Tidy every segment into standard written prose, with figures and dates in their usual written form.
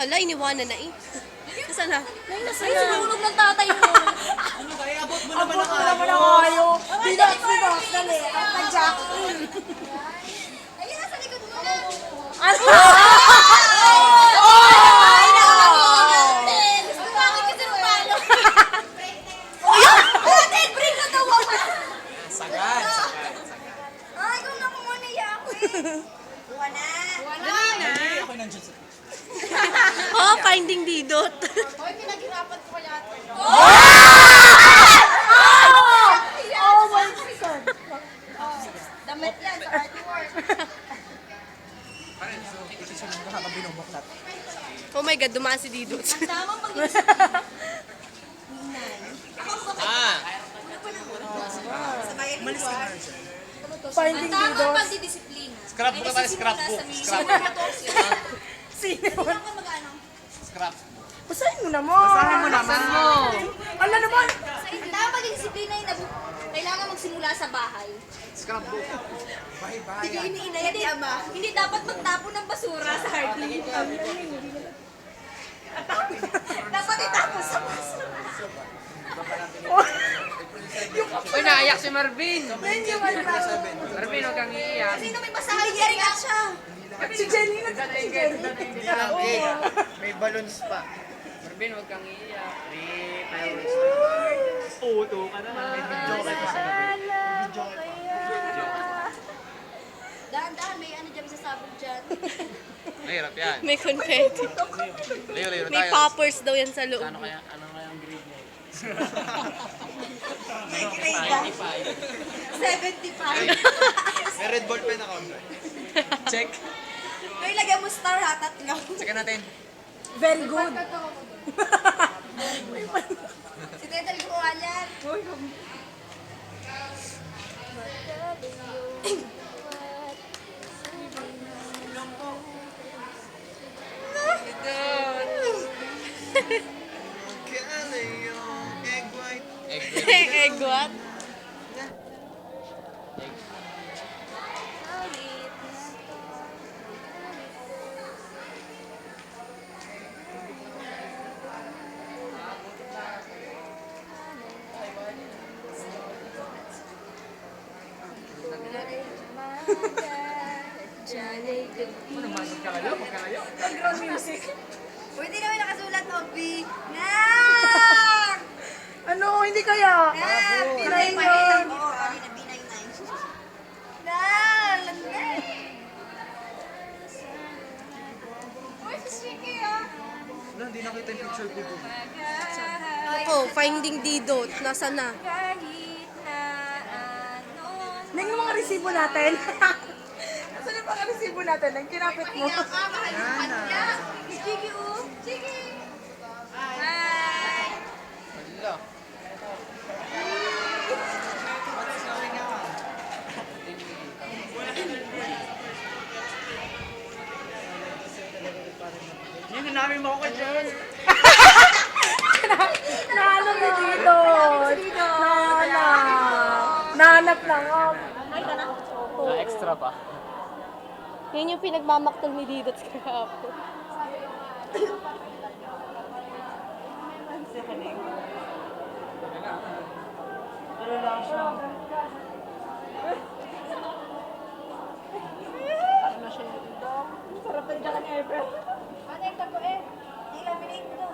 Hala, iniwanan na eh. Nasaan na? Ay, sinulog ng tatay mo. Ano ba? Abot mo naman ang Wala mo na ayaw. kayo. Bigas, dali. At na-Jacqueline. Ayun, nasa likod mo na. Ano? Ay, nakakagulog. Gusto mo bakit kasi ng palo? Ate, bring na daw ako. Sagad. Ay, kung nakumuna yan. Buwan na. Hindi, ako nandiyan sa... Oh, finding didot. Hoy, pinaghirapan ko kaya ito. Oh my God. Damit yan sa artwork. Ito siya nang habang binubuklat. Oh my God, dumaan si didot. Ang tamang pag-isip. Sabayan mo ba? Finding Ang tamang Didot. pagdidisiplina. Scrapbook ka tayo, scrapbook. Sino? Ako mag-ano? Scrap. Basahin mo naman. Basahin mo naman. Ala naman. Ang tamang pagdidisiplina ay kailangan magsimula sa bahay. Scrapbook. Hindi iniinay ni ama. Hindi dapat magtapon ng basura sa hardin. Dapat itapon sa basura. Uy, naiyak si Marvin. Medyo malaki. Marvin, huwag kang iiyak. Sino may basahin niya rin siya? Si Jenny na si Jenny. May balloons pa. Marvin, huwag kang iiyak. Puto ka na. May video ka pa sa Dahan-dahan, may ano dyan sa sabog dyan. Mahirap yan. May confetti. Layo May poppers daw yan sa loob. Ano kaya ang grade niya? May grade ba? 75. May red ball pen ako. Check. May lagyan mo star ha, tatlo. Check natin. Very good. Si Tetel kuha yan. Egg white. Egg what? Background music. Pwede naman nakasulat, Obi. Nang! Ano, hindi kaya? Pinay yun. Oo, kanina B99. Nang! Landay! Uy, si Shiki ah! Wala, hindi nakita yung picture ko doon. Oh, finding didot. Nasaan na? Kahit na ano. Neng yung mga resibo natin. Nasaan yung mga resibo natin? Neng kinapit mo. Iyak ka, mahal mo kanya. Si Chiki oh. Chiki! Hi! Wala. Hindi namin mo ako dyan. Naano mo dito? Nahanap lang. Extra pa. Yan yung pinagmamaktol ni didot kahapon. Sarap na dyan ever. Ano yung tapo eh? I-laminate mo.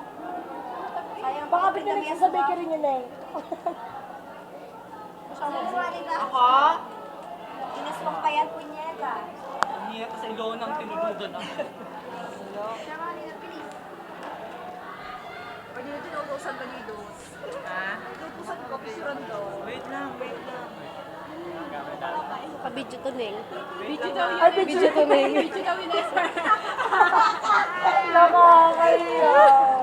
Sayang Baka pinamit sa bakery niyo, Neng. Ako? Inaswang pa yan, punyeta. Hindi ka sa ilo ng tinuludan ako. Sama nila, please. Pwede na tinutusan ka ni Dos. Ha? Tinutusan ko, pisuran to. Wait lang. Kabidyo to, Neng. Ay, video to, Neng. Video daw yun eh. Nakakaya.